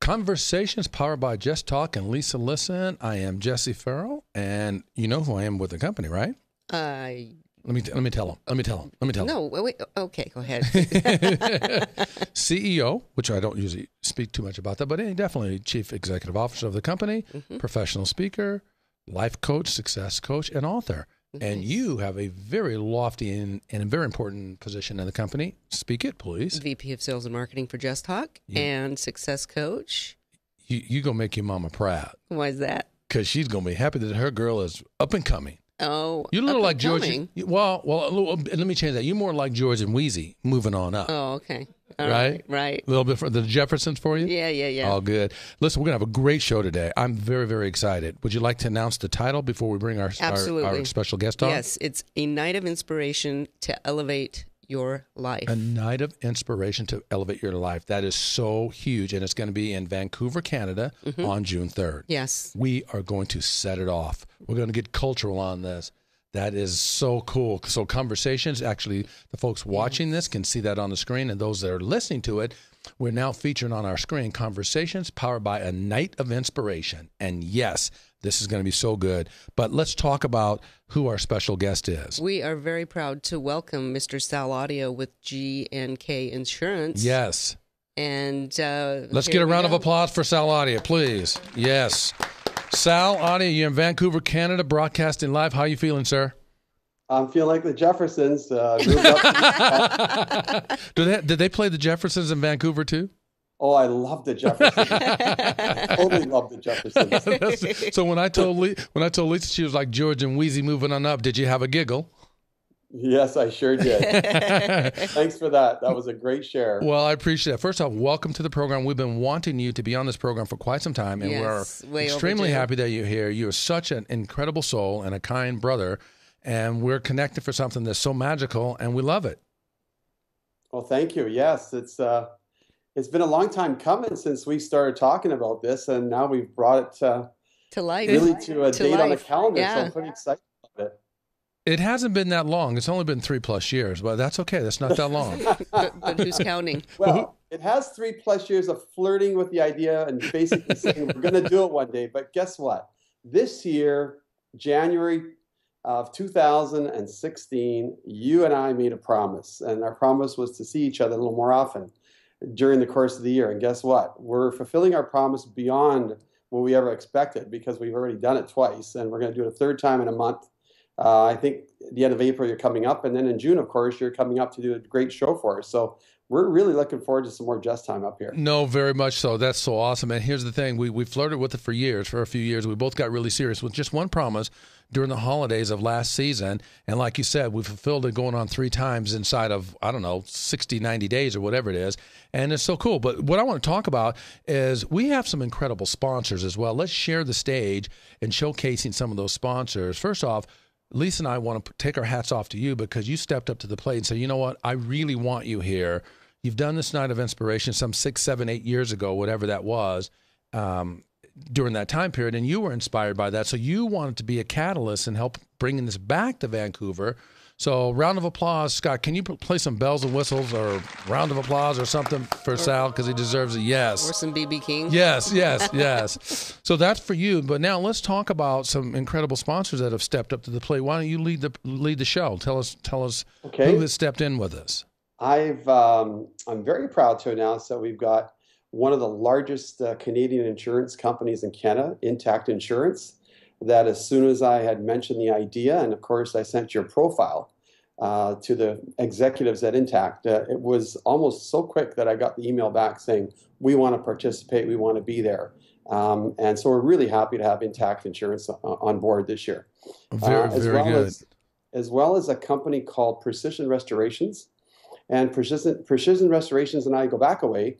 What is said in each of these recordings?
Conversations powered by Just Talk and Lisa Listen. I am Jesse Farrell, and you know who I am with the company, right? Let me tell them. No, wait. Okay, go ahead. CEO, which I don't usually speak too much about that, but definitely Chief Executive Officer of the company, professional speaker, life coach, success coach, and author. And you have a very lofty and a very important position in the company. Speak it, please. VP of Sales and Marketing for Just Talk and Success Coach. You going to make your mama proud. Why is that? Because she's going to be happy that her girl is up and coming. Oh, you're a little like George. Well, let me change that. You're more like George and Wheezy, moving on up. Oh, okay. Right. A little bit for the Jeffersons for you? Yeah. All good. Listen, we're going to have a great show today. I'm very, very excited. Would you like to announce the title before we bring our special guest on? Yes, it's A Night of Inspiration to Elevate Your Life. A night of inspiration to elevate your life. That is so huge, and it's going to be in Vancouver, Canada on June 3rd. Yes. We are going to set it off. We're going to get cultural on this. That is so cool. So conversations, actually, the folks watching this can see that on the screen, and those that are listening to it, we're now featuring on our screen conversations powered by a night of inspiration. And yes, this is going to be so good. But let's talk about who our special guest is. We are very proud to welcome Mr. Sal Audia with GNK Insurance. Yes. And let's get a round of applause for Sal Audia, please. Yes. Sal Audia, you're in Vancouver, Canada, broadcasting live. How are you feeling, sir? I'm feeling like the Jeffersons. Did they play the Jeffersons in Vancouver too? Oh, I love the Jeffersons. Totally love the Jeffersons. So when I told Lisa she was like George and Wheezy moving on up, did you have a giggle? Yes, I sure did. Thanks for that. That was a great share. Well, I appreciate it. First off, welcome to the program. We've been wanting you to be on this program for quite some time, and we're extremely happy that you're here. You're such an incredible soul and a kind brother, and we're connected for something that's so magical, and we love it. Well, thank you. Yes, it's been a long time coming since we started talking about this, and now we've brought it to life. Really to a date on the calendar, so I'm pretty excited about it. It hasn't been that long. It's only been 3+ years, but that's okay. That's not that long. but who's counting? Well, it has 3+ years of flirting with the idea and basically saying we're going to do it one day. But guess what? This year, January of 2016, you and I made a promise. And our promise was to see each other a little more often during the course of the year. And guess what? We're fulfilling our promise beyond what we ever expected because we've already done it twice. And we're going to do it a third time in a month. I think at the end of April, you're coming up. And then in June, of course, you're coming up to do a great show for us. So we're really looking forward to some more Just Time up here. No, very much so. That's so awesome. And here's the thing. We flirted with it for a few years. We both got really serious with just one promise during the holidays of last season. And like you said, we fulfilled it going on 3 times inside of, 60, 90 days or whatever it is. And it's so cool. But what I want to talk about is we have some incredible sponsors as well. Let's share the stage in showcasing some of those sponsors. First off, Lisa and I want to take our hats off to you because you stepped up to the plate and said, you know what, I really want you here. You've done this night of inspiration some 6, 7, 8 years ago, whatever that was, during that time period, and you were inspired by that. So you wanted to be a catalyst and help bringing this back to Vancouver. So round of applause. Scott, can you play some bells and whistles or round of applause or something for Sal because he deserves it? Yes. Or some BB King. Yes. So that's for you. But now let's talk about some incredible sponsors that have stepped up to the plate. Why don't you lead the show? Tell us who has stepped in with us. I'm very proud to announce that we've got one of the largest Canadian insurance companies in Canada, Intact Insurance, that as soon as I had mentioned the idea, and of course I sent your profile to the executives at Intact, it was almost so quick that I got the email back saying, we want to participate, we want to be there. And so we're really happy to have Intact Insurance on board this year. Very good. As well as a company called Precision Restorations. And Precision Restorations and I go back a way.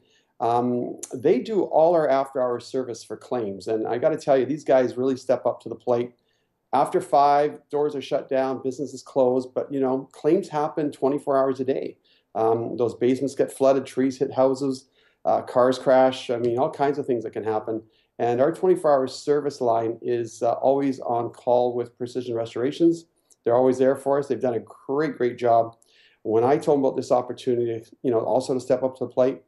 They do all our after-hour service for claims. And I got to tell you, these guys really step up to the plate. After 5, doors are shut down, business is closed, but claims happen 24 hours a day. Those basements get flooded, trees hit houses, cars crash. I mean, all kinds of things that can happen. And our 24-hour service line is always on call with Precision Restorations. They're always there for us. They've done a great, great job. When I told them about this opportunity, also to step up to the plate,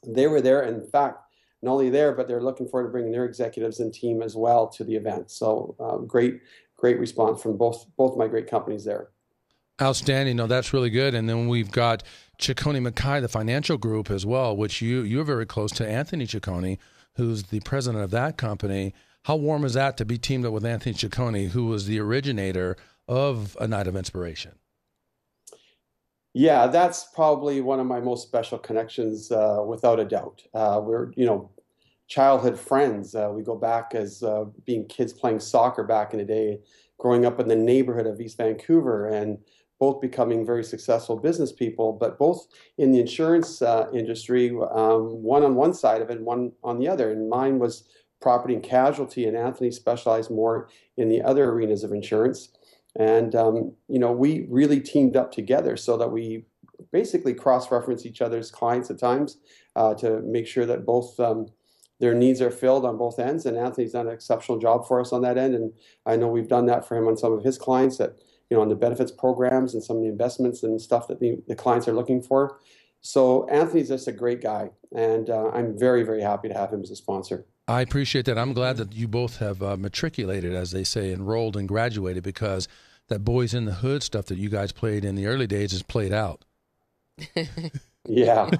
they were there. And in fact, not only there, but they're looking forward to bringing their executives and team as well to the event. So great response from both my great companies there. Outstanding. No, that's really good. And then we've got Ciccone Mackay, the financial group as well, which you're very close to Anthony Ciccone, who's the president of that company. How warm is that to be teamed up with Anthony Ciccone, who was the originator of A Night of Inspiration? Yeah, that's probably one of my most special connections, without a doubt. We're, childhood friends. We go back as being kids playing soccer back in the day, growing up in the neighborhood of East Vancouver, and both becoming very successful business people, but both in the insurance industry, one on one side of it and one on the other. And mine was property and casualty, and Anthony specialized more in the other arenas of insurance. And, we really teamed up together so that we basically cross-reference each other's clients at times to make sure that both their needs are filled on both ends. And Anthony's done an exceptional job for us on that end. And I know we've done that for him on some of his clients that, on the benefits programs and some of the investments and stuff that the clients are looking for. So Anthony's just a great guy. And I'm very, very happy to have him as a sponsor. I appreciate that. I'm glad that you both have matriculated, as they say, enrolled and graduated, because that Boys in the Hood stuff that you guys played in the early days is played out. Yeah.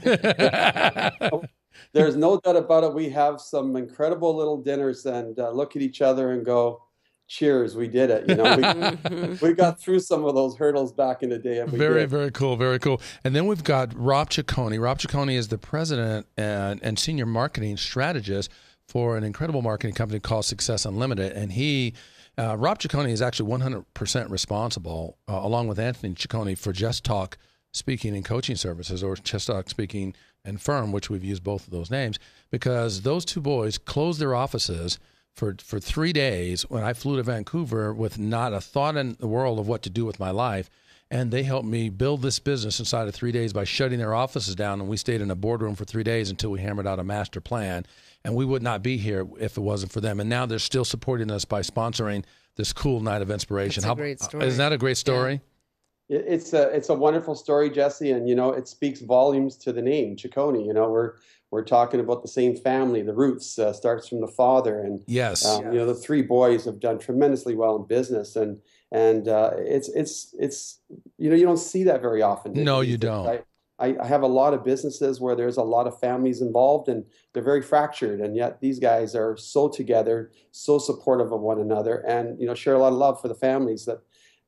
There's no doubt about it. We have some incredible little dinners and look at each other and go, cheers, we did it. We got through some of those hurdles back in the day. And very cool, very cool. And then we've got Rob Ciccone. Rob Ciccone is the president and senior marketing strategist for an incredible marketing company called Success Unlimited. And Rob Ciccone is actually 100% responsible, along with Anthony Ciccone, for Just Talk Speaking and Coaching Services, or Just Talk Speaking and Firm, which we've used both of those names, because those two boys closed their offices for 3 days when I flew to Vancouver with not a thought in the world of what to do with my life. And they helped me build this business inside of 3 days by shutting their offices down. And we stayed in a boardroom for 3 days until we hammered out a master plan. And we would not be here if it wasn't for them. And now they're still supporting us by sponsoring this cool Night of Inspiration. That's a great story. Isn't that a great story? Yeah. It's a wonderful story, Jesse. And, it speaks volumes to the name Ciccone. We're talking about the same family. The roots starts from the father. And, yes. The three boys have done tremendously well in business. And it's you don't see that very often. No, you don't. I have a lot of businesses where there's a lot of families involved, and they're very fractured, and yet these guys are so together, so supportive of one another, and share a lot of love for the families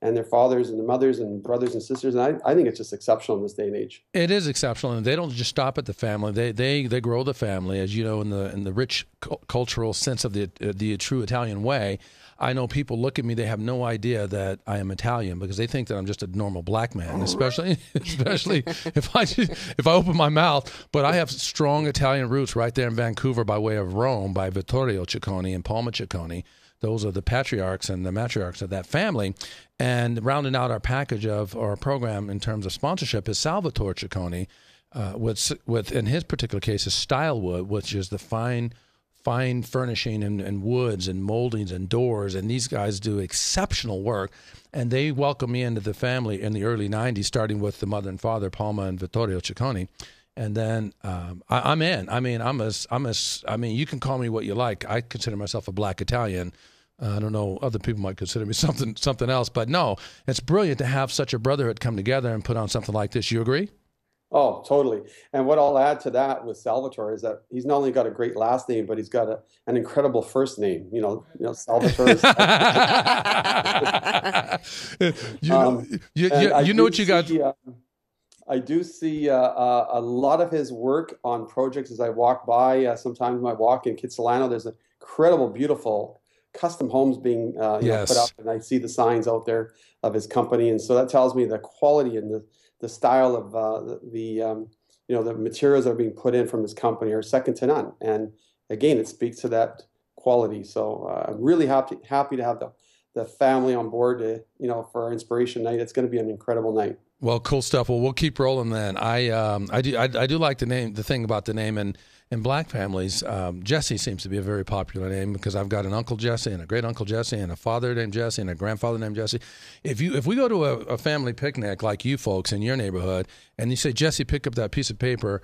and their fathers and their mothers and brothers and sisters. And I think it's just exceptional in this day and age. It is exceptional, and they don't just stop at the family. They grow the family, as you know, in the rich cultural sense of the true Italian way. I know people look at me, they have no idea that I am Italian because they think that I'm just a normal black man, especially if I open my mouth. But I have strong Italian roots right there in Vancouver by way of Rome, by Vittorio Ciccone and Palma Ciccone. Those are the patriarchs and the matriarchs of that family. And rounding out our package of our program in terms of sponsorship is Salvatore Ciccone, with in his particular case is Stylewood, which is the fine furnishing and woods and moldings and doors. And these guys do exceptional work. And they welcomed me into the family in the early 90s, starting with the mother and father, Palma and Vittorio Ciccone. And then I'm in. I mean, you can call me what you like. I consider myself a black Italian. I don't know. Other people might consider me something else. But no, it's brilliant to have such a brotherhood come together and put on something like this. You agree? Oh, totally. And what I'll add to that with Salvatore is that he's not only got a great last name, but he's got an incredible first name. Salvatore. you know what you got. I do see a lot of his work on projects as I walk by. Sometimes when I walk in Kitsilano, there's incredible, beautiful custom homes being yes. put up, and I see the signs out there of his company, and so that tells me the quality and the style of the materials that are being put in from his company are second to none. And again, it speaks to that quality. So I'm really happy to have the family on board for our inspiration night. It's going to be an incredible night. Well, cool stuff. Well, we'll keep rolling then. I do like the thing about the name, and in black families, Jesse seems to be a very popular name because I've got an Uncle Jesse and a great Uncle Jesse and a father named Jesse and a grandfather named Jesse. If we go to a family picnic like you folks in your neighborhood and you say, Jesse, pick up that piece of paper,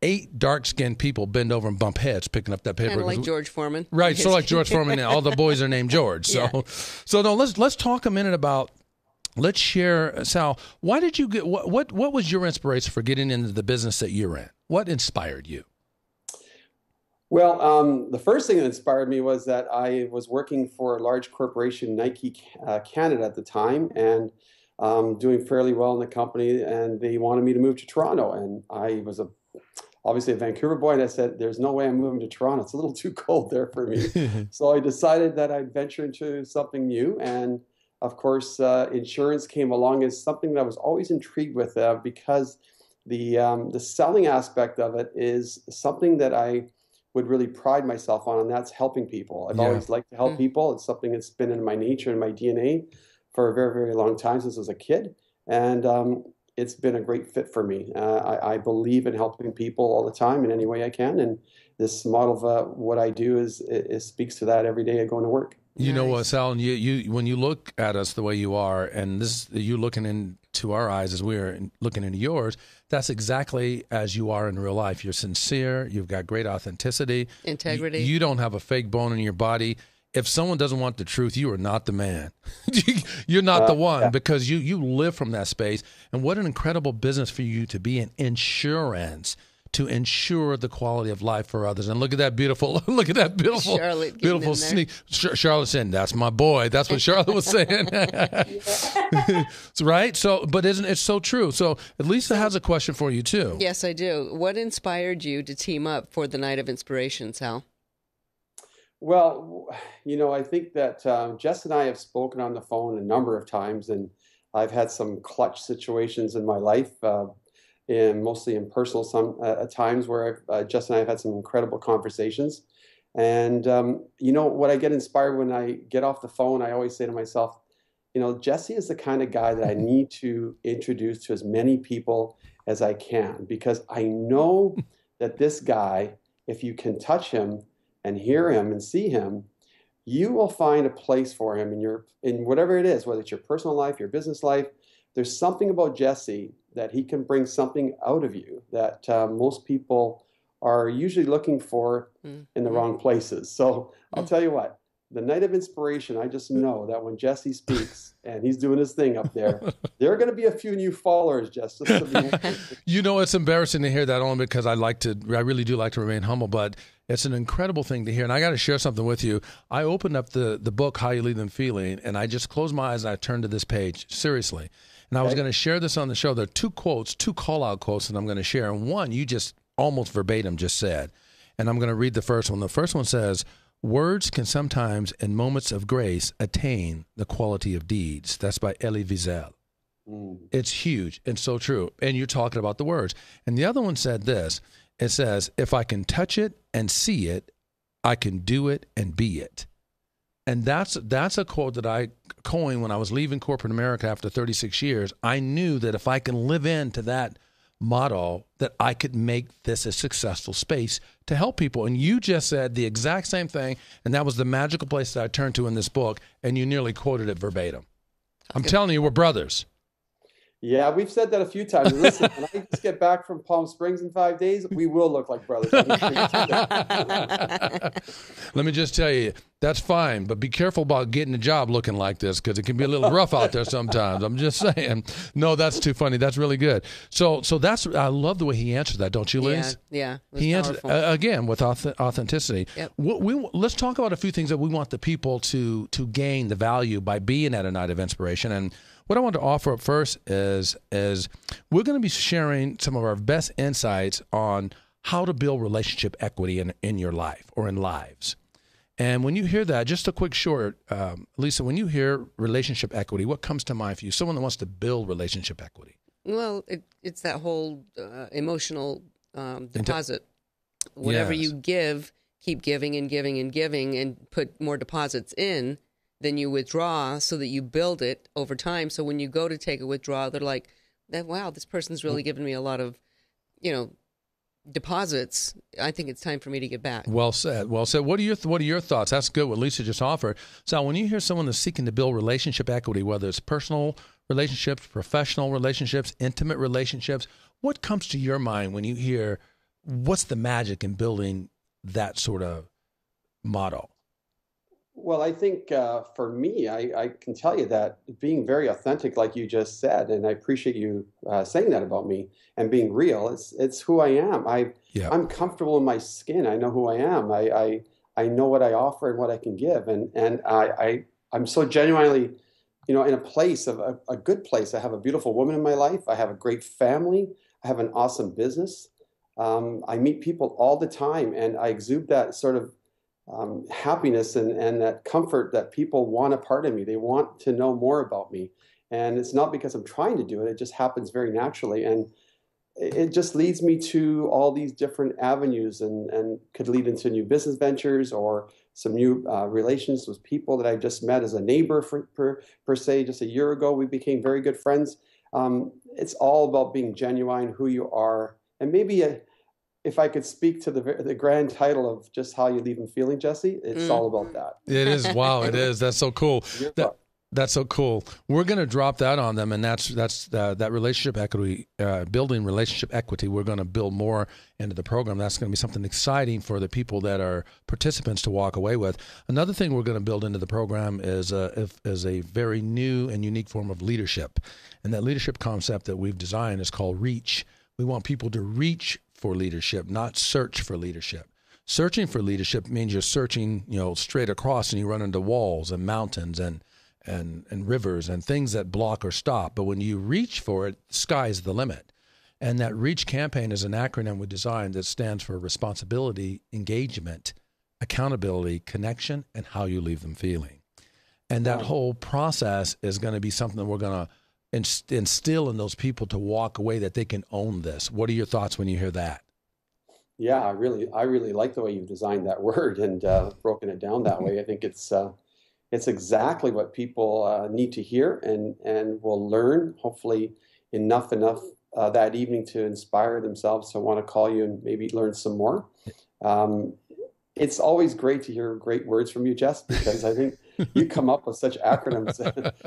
8 dark-skinned people bend over and bump heads picking up that paper. Kind of like George Foreman. Right, so like George Foreman. All the boys are named George. So, Yeah. so no, let's talk a minute about. Let's share, Sal. Why did you get what was your inspiration for getting into the business that you're in? What inspired you? Well, the first thing that inspired me was that I was working for a large corporation, Nike Canada at the time, and doing fairly well in the company. And they wanted me to move to Toronto, and I was obviously a Vancouver boy, and I said, "There's no way I'm moving to Toronto. It's a little too cold there for me." So I decided that I'd venture into something new, and of course, insurance came along as something that I was always intrigued with because the selling aspect of it is something that I would really pride myself on, and that's helping people. I've always liked to help people. It's something that's been in my nature and my DNA for a very, very long time since I was a kid, and it's been a great fit for me. I believe in helping people all the time in any way I can, and this model of what I do is speaks to that every day I go into work. You know what, Sal, and you when you look at us the way you are, and this you looking into our eyes as we are looking into yours, that's exactly as you are in real life. You're sincere. You've got great authenticity. Integrity. You don't have a fake bone in your body. If someone doesn't want the truth, you are not the man. You're not the one because you live from that space. And what an incredible business for you to be in insurance, to ensure the quality of life for others. And look at that beautiful Charlotte beautiful sneak. Charlotte saying, "That's my boy." That's what Charlotte was saying. Right? So, but isn't it so true? So, Lisa has a question for you too. Yes, I do. What inspired you to team up for the Night of Inspiration, Sal? Well, I think that Jess and I have spoken on the phone a number of times, and I've had some clutch situations in my life, and mostly in personal times where Jess and I have had some incredible conversations. And, what I get inspired when I get off the phone, I always say to myself, Jesse is the kind of guy that I need to introduce to as many people as I can, because I know that this guy, if you can touch him and hear him and see him, you will find a place for him in whatever it is, whether it's your personal life, your business life. There's something about Jesse that he can bring something out of you that most people are usually looking for in the wrong places. So I'll tell you what, the Night of Inspiration, I just know that when Jesse speaks and he's doing his thing up there are going to be a few new followers, just to be. It's embarrassing to hear that only because I really do like to remain humble, but it's an incredible thing to hear. And I got to share something with you. I opened up the book, How You Leave Them Feeling, and I just closed my eyes and I turned to this page, seriously. And I was going to share this on the show. There are 2 call-out quotes that I'm going to share. And one, you just almost verbatim just said. And I'm going to read the first one. The first one says, "Words can sometimes, in moments of grace, attain the quality of deeds." That's by LiLV. It's huge and so true. And you're talking about the words. And the other one said this. It says, "If I can touch it and see it, I can do it and be it." And that's a quote that I coined when I was leaving corporate America after 36 years. I knew that if I can live into that motto, that I could make this a successful space to help people. And you just said the exact same thing, and that was the magical place that I turned to in this book, and you nearly quoted it verbatim. I'm telling you, we're brothers. Yeah, we've said that a few times. Listen, when I just get back from Palm Springs in 5 days, we will look like brothers. Let me just tell you, that's fine, but be careful about getting a job looking like this because it can be a little rough out there sometimes. I'm just saying. No, that's too funny. That's really good. So that's I love the way he answered that, don't you, Liz? Yeah. He answered again with authenticity. Yep. Let's talk about a few things that we want the people to gain the value by being at a Night of Inspiration. And what I want to offer up first is we're going to be sharing some of our best insights on how to build relationship equity in your life or in lives. And when you hear that, just a quick short, Lisa, when you hear relationship equity, what comes to mind for you? Someone that wants to build relationship equity. Well, it's that whole emotional deposit. Whatever you give, keep giving and giving and giving and put more deposits in. Then you withdraw so that you build it over time. So when you go to take a withdrawal, they're like, that, wow, this person's really given me a lot of, deposits. I think it's time for me to get back. Well said. Well said. What are your thoughts? That's good what Lisa just offered. Sal, when you hear someone that's seeking to build relationship equity, whether it's personal relationships, professional relationships, intimate relationships, what comes to your mind when you hear what's the magic in building that sort of model? Well, I think for me, I can tell you that being very authentic, like you just said, and I appreciate you saying that about me, and being real, it's who I am. I'm comfortable in my skin. I know who I am. I know what I offer and what I can give, and I'm so genuinely, in a place of a good place. I have a beautiful woman in my life. I have a great family. I have an awesome business. I meet people all the time, and I exude that sort of happiness and that comfort that people want a part of me. They want to know more about me. And it's not because I'm trying to do it. It just happens very naturally. And it just leads me to all these different avenues and could lead into new business ventures or some new relations with people that I just met as a neighbor per se. Just a year ago, we became very good friends. It's all about being genuine, who you are. And maybe if I could speak to the grand title of just how you leave them feeling, Jesse, it's all about that. It is. Wow, it is. That's so cool. That's so cool. We're going to drop that on them, and that's that relationship equity, building relationship equity. We're going to build more into the program. That's going to be something exciting for the people that are participants to walk away with. Another thing we're going to build into the program is a very new and unique form of leadership, and that leadership concept that we've designed is called reach. We want people to reach for leadership, not search for leadership. Searching for leadership means you're searching, straight across, and you run into walls and mountains and rivers and things that block or stop. But when you reach for it, the sky's the limit. And that REACH campaign is an acronym we designed that stands for responsibility, engagement, accountability, connection, and how you leave them feeling. And that whole process is going to be something that we're going to instill in those people to walk away that they can own this. What are your thoughts when you hear that? Yeah, I really like the way you've designed that word and broken it down that way. I think it's exactly what people need to hear and will learn, hopefully enough that evening to inspire themselves to want to call you and maybe learn some more. It's always great to hear great words from you, Jess, because I think you come up with such acronyms,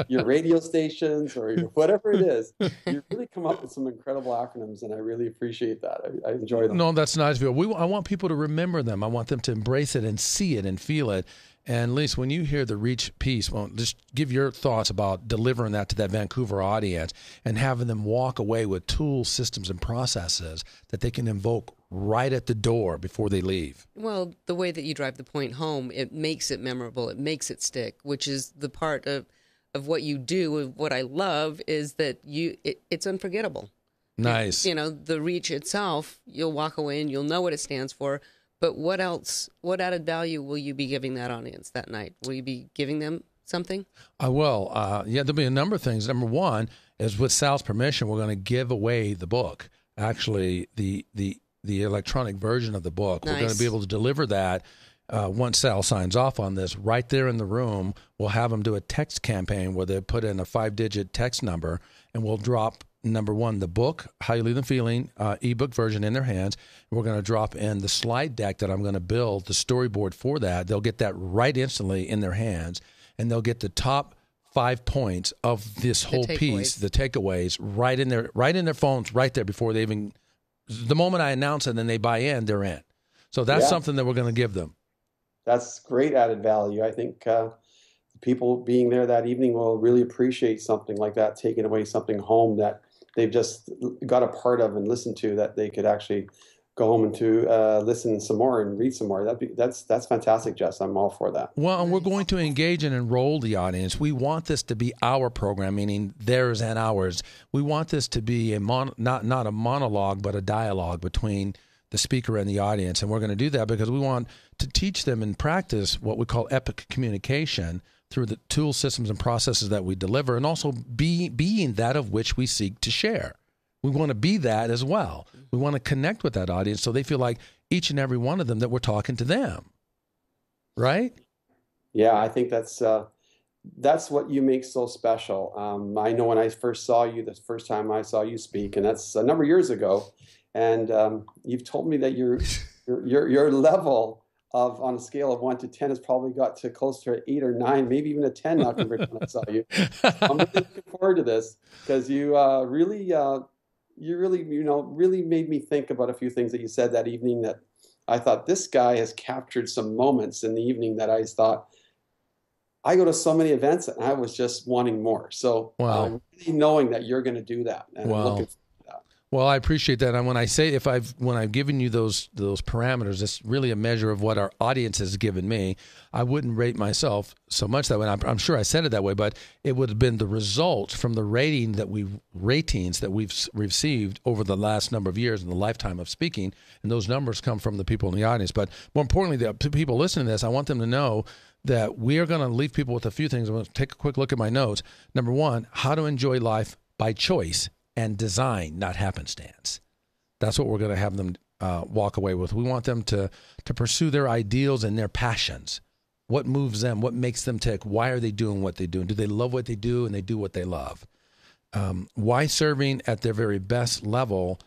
your radio stations or whatever it is. You really come up with some incredible acronyms, and I really appreciate that. I enjoy them. No, that's nice. I want people to remember them. I want them to embrace it and see it and feel it. And Lisa, when you hear the REACH piece, well, just give your thoughts about delivering that to that Vancouver audience and having them walk away with tools, systems, and processes that they can invoke right at the door before they leave. Well, the way that you drive the point home, it makes it memorable. It makes it stick, which is the part of what you do. What I love is that it's unforgettable. Nice. The REACH itself, you'll walk away and you'll know what it stands for. But what else? What added value will you be giving that audience that night? Will you be giving them something? I will. There'll be a number of things. Number one is, with Sal's permission, we're going to give away the book. Actually, the electronic version of the book. Nice. We're going to be able to deliver that once Sal signs off on this right there in the room. We'll have them do a text campaign where they put in a 5-digit text number, and we'll drop, number one, the book, How You Leave Them Feeling, ebook version in their hands. We're going to drop in the slide deck that I'm going to build, the storyboard for that. They'll get that right instantly in their hands, and they'll get the top 5 points of this whole piece, the takeaways, right in their phones, right there before they even. The moment I announce it and then they buy in, they're in. So that's something that we're going to give them. That's great added value. I think people being there that evening will really appreciate something like that, taking away something home that they've just got a part of and listened to, that they could actually go home and to listen some more and read some more. That's fantastic, Jess. I'm all for that. Well, and we're going to engage and enroll the audience. We want this to be our program, meaning theirs and ours. We want this to be not a monologue, but a dialogue between the speaker and the audience. And we're going to do that because we want to teach them and practice what we call epic communication through the tools, systems, and processes that we deliver, and also being that of which we seek to share. We want to be that as well. We want to connect with that audience so they feel like each and every one of them that we're talking to them. Right? Yeah, I think that's that's what you make so special. I know when I first saw you, the first time I saw you speak, and that's a number of years ago, and you've told me that your level of, on a scale of 1 to 10, has probably got to close to 8 or 9, maybe even a 10 now compared to when I saw you. I'm really looking forward to this, because you really made me think about a few things that you said that evening, that I thought, this guy has captured some moments in the evening that I thought, I go to so many events and I was just wanting more. So wow. Really knowing that you're going to do that, and wow. I'm looking forward to that. Well, I appreciate that. And when I say, when I've given you those parameters, it's really a measure of what our audience has given me. I wouldn't rate myself so much that way. I'm sure I said it that way, but it would have been the result from the ratings that we've received over the last number of years in the lifetime of speaking. And those numbers come from the people in the audience. But more importantly, the people listening to this, I want them to know that we are going to leave people with a few things. I'm going to take a quick look at my notes. Number one, how to enjoy life by choice and design, not happenstance. That's what we're going to have them walk away with. We want them to pursue their ideals and their passions. What moves them? What makes them tick? Why are they doing what they do? Do they love what they do, and they do what they love? Why serving at their very best level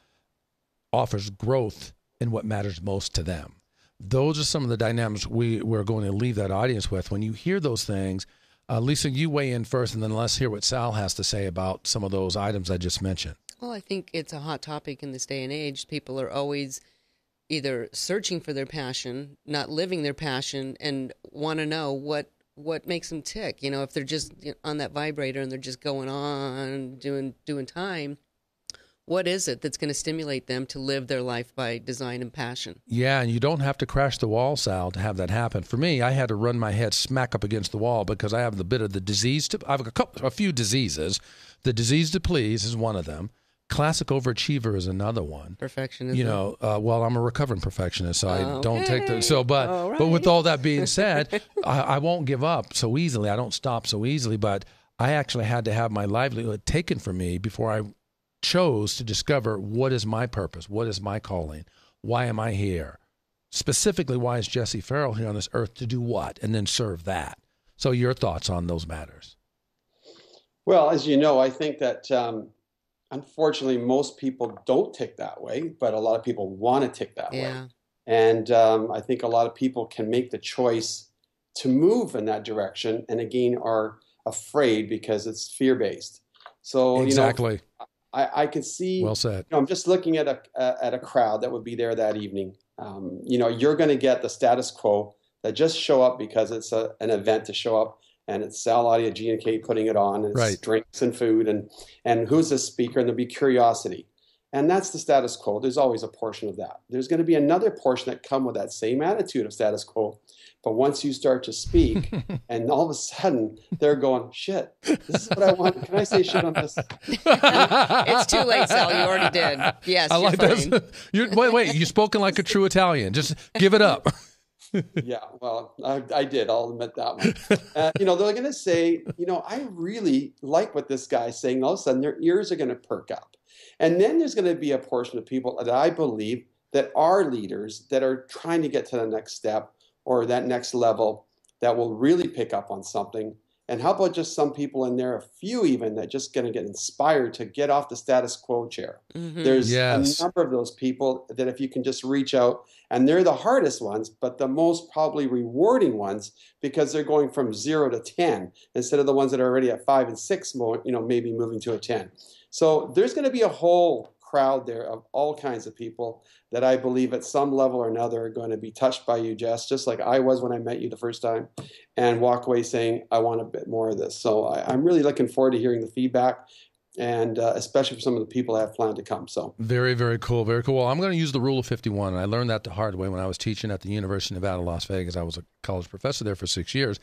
offers growth in what matters most to them. Those are some of the dynamics we're going to leave that audience with. When you hear those things, Lisa, you weigh in first, and then let's hear what Sal has to say about some of those items I just mentioned. Well, I think it's a hot topic in this day and age. People are always either searching for their passion, not living their passion, and want to know what makes them tick. You know, if they're just on that vibrator and they're just going on doing time, what is it that's going to stimulate them to live their life by design and passion? Yeah, and you don't have to crash the wall, Sal, to have that happen. For me, I had to run my head smack up against the wall because I have the bit of the disease. I have a few diseases. The disease to please is one of them. Classic overachiever is another one. Perfectionism. You know, well, I'm a recovering perfectionist, so I don't take the. So, but with all that being said, I won't give up so easily. I don't stop so easily. But I actually had to have my livelihood taken from me before I chose to discover what is my purpose, what is my calling, why am I here? Specifically, why is Jesse Farrell here on this earth, to do what, and then serve that. So your thoughts on those matters? Well, as you know, I think that unfortunately most people don't tick that way, but a lot of people want to tick that way. And I think a lot of people can make the choice to move in that direction, and again are afraid because it's fear-based. So exactly. I can see. Well said. I'm just looking at a crowd that would be there that evening. You're going to get the status quo that just show up because it's an event to show up, and it's Sal Audia, GNK putting it on, and it's drinks and food, and who's the speaker, and there'll be curiosity, and that's the status quo. There's always a portion of that. There's going to be another portion that come with that same attitude of status quo. But once you start to speak, and all of a sudden they're going, shit, this is what I want. Can I say shit on this? It's too late, Sal. You already did. Yes, I like this. Wait, you've spoken like a true Italian. Just give it up. Yeah, well, I did. I'll admit that one. They're going to say, I really like what this guy's saying. All of a sudden, their ears are going to perk up. And then there's going to be a portion of people that I believe that are leaders that are trying to get to the next step or that next level that will really pick up on something. And how about just some people in there, a few even, that just going to get inspired to get off the status quo chair. Mm-hmm. There's a number of those people that if you can just reach out, and they're the hardest ones, but the most probably rewarding ones, because they're going from 0 to 10 instead of the ones that are already at 5 and 6, maybe moving to a 10. So there's going to be a whole crowd there of all kinds of people that I believe at some level or another are going to be touched by you, Jess, just like I was when I met you the first time, and walk away saying, I want a bit more of this. So I'm really looking forward to hearing the feedback, and especially for some of the people that have planned to come. So very, very cool. Very cool. Well, I'm going to use the rule of 51. And I learned that the hard way when I was teaching at the University of Nevada, Las Vegas. I was a college professor there for 6 years.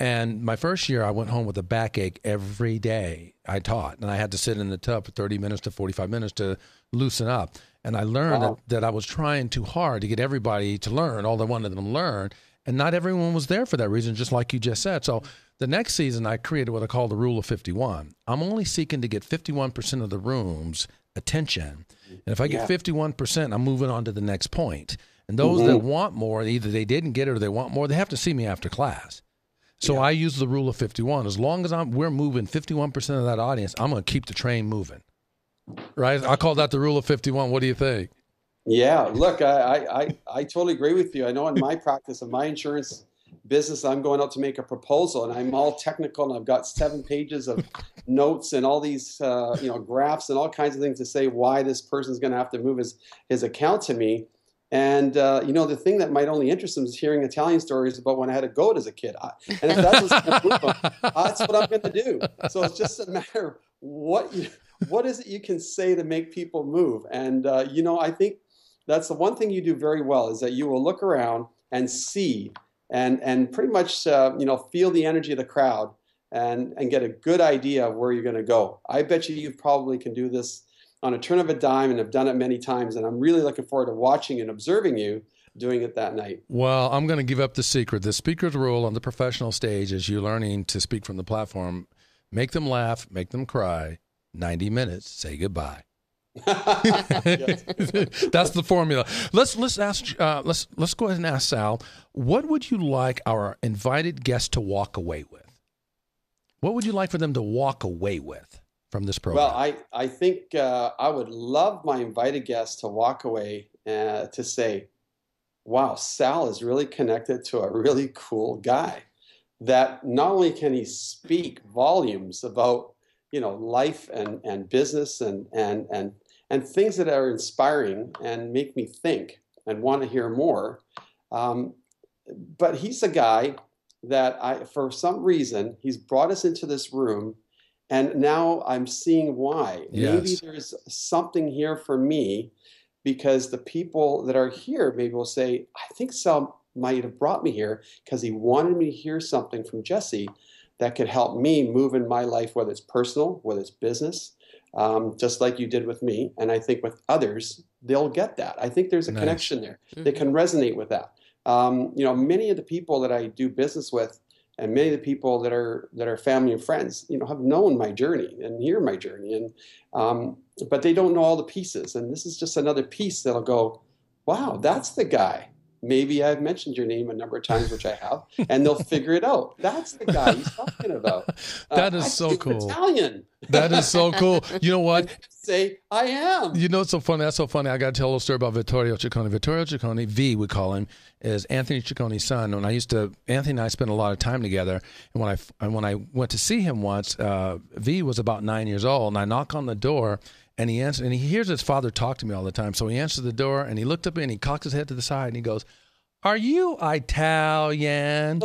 And my first year, I went home with a backache every day I taught. And I had to sit in the tub for 30 minutes to 45 minutes to loosen up. And I learned that I was trying too hard to get everybody to learn all they wanted them to learn. And not everyone was there for that reason, just like you just said. So the next season, I created what I call the rule of 51. I'm only seeking to get 51% of the room's attention. And if I get 51%, I'm moving on to the next point. And those that want more, either they didn't get it or they want more, they have to see me after class. So I use the rule of 51. As long as we're moving 51% of that audience, I'm going to keep the train moving. Right? I call that the rule of 51. What do you think? Yeah, look, I totally agree with you. I know in my practice, in my insurance business, I'm going out to make a proposal, and I'm all technical, and I've got 7 pages of notes and all these graphs and all kinds of things to say why this person's going to have to move his account to me. And the thing that might only interest them is hearing Italian stories about when I had a goat as a kid. And if that's what's going to move them, that's what I'm going to do. So it's just a matter of what is it you can say to make people move. And I think that's the one thing you do very well, is that you will look around and see and pretty much feel the energy of the crowd and get a good idea of where you're going to go. I bet you probably can do this on a turn of a dime and have done it many times. And I'm really looking forward to watching and observing you doing it that night. Well, I'm going to give up the secret. The speaker's role on the professional stage is you learning to speak from the platform. Make them laugh, make them cry. 90 minutes, say goodbye. That's the formula. Let's go ahead and ask Sal, what would you like our invited guests to walk away with? What would you like for them to walk away with from this program? Well, I think I would love my invited guests to walk away to say, wow, Sal is really connected to a really cool guy, that not only can he speak volumes about life and business and things that are inspiring and make me think and want to hear more. But he's a guy that for some reason, he's brought us into this room, and now I'm seeing why. Yes. Maybe there's something here for me, because the people that are here maybe will say, I think Sal might have brought me here because he wanted me to hear something from Jesse that could help me move in my life, whether it's personal, whether it's business, just like you did with me. And I think with others, they'll get that. I think there's a connection there. Mm-hmm. They can resonate with that. Many of the people that I do business with, and many of the people that are family and friends, have known my journey and hear my journey, and but they don't know all the pieces. And this is just another piece that'll go, wow, that's the guy. Maybe I've mentioned your name a number of times, which I have, and they'll figure it out. That's the guy he's talking about. That is so cool. Italian. That is so cool. You know what? Say, I am. It's so funny. That's so funny. I got to tell a little story about Vittorio Ciccone. Vittorio Ciccone, V, we call him, is Anthony Ciccone's son. When Anthony and I spent a lot of time together. And when I went to see him once, V was about 9 years old, and I knock on the door. And he answers, and he hears his father talk to me all the time. So he answers the door, and he looked up and he cocks his head to the side, and he goes, "Are you Italian?"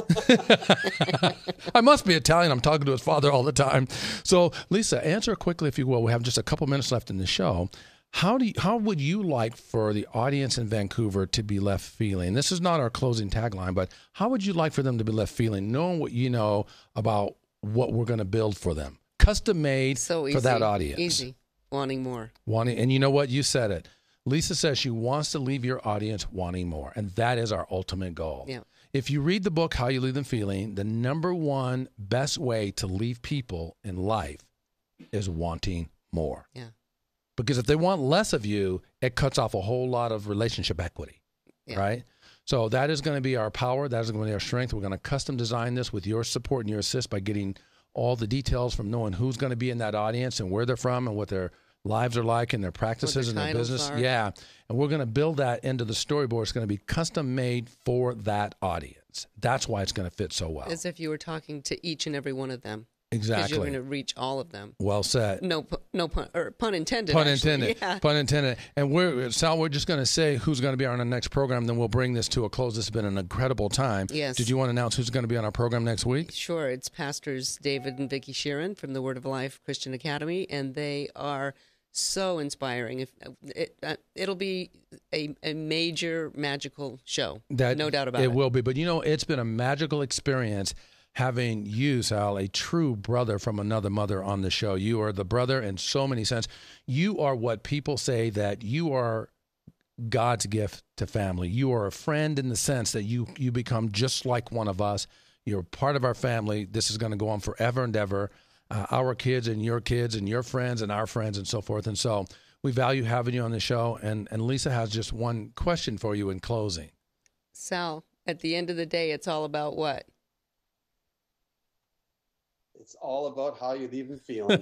I must be Italian. I'm talking to his father all the time. So, Lisa, answer quickly, if you will. We have just a couple minutes left in the show. How would you like for the audience in Vancouver to be left feeling? This is not our closing tagline, but how would you like for them to be left feeling, knowing what you know about what we're going to build for them? Custom made for that audience. Easy. Wanting more. And you know what? You said it. Lisa says she wants to leave your audience wanting more, and that is our ultimate goal. Yeah. If you read the book, How You Leave Them Feeling, the number one best way to leave people in life is wanting more. Yeah. Because if they want less of you, it cuts off a whole lot of relationship equity, right? So that is going to be our power. That is going to be our strength. We're going to custom design this with your support and your assist by getting all the details from knowing who's going to be in that audience and where they're from and what their lives are like and their practices and their business. Yeah. And we're going to build that into the storyboard. It's going to be custom made for that audience. That's why it's going to fit so well. As if you were talking to each and every one of them. Exactly. Because you're going to reach all of them. Well said. No pun, or pun intended. Pun actually. intended. Yeah. Pun intended. And Sal, we're just going to say who's going to be on our next program, then we'll bring this to a close. This has been an incredible time. Yes. Did you want to announce who's going to be on our program next week? Sure. It's Pastors David and Vicki Sheeran from the Word of Life Christian Academy, and they are so inspiring. It'll be a major magical show. No doubt about it. It will be. But, it's been a magical experience having you, Sal, a true brother from another mother on the show. You are the brother in so many sense. You are what people say that you are God's gift to family. You are a friend in the sense that you become just like one of us. You're part of our family. This is going to go on forever and ever. Our kids and your friends and our friends and so forth. And so we value having you on the show. And Lisa has just one question for you in closing. Sal, at the end of the day, it's all about what? It's all about how you leave them feeling.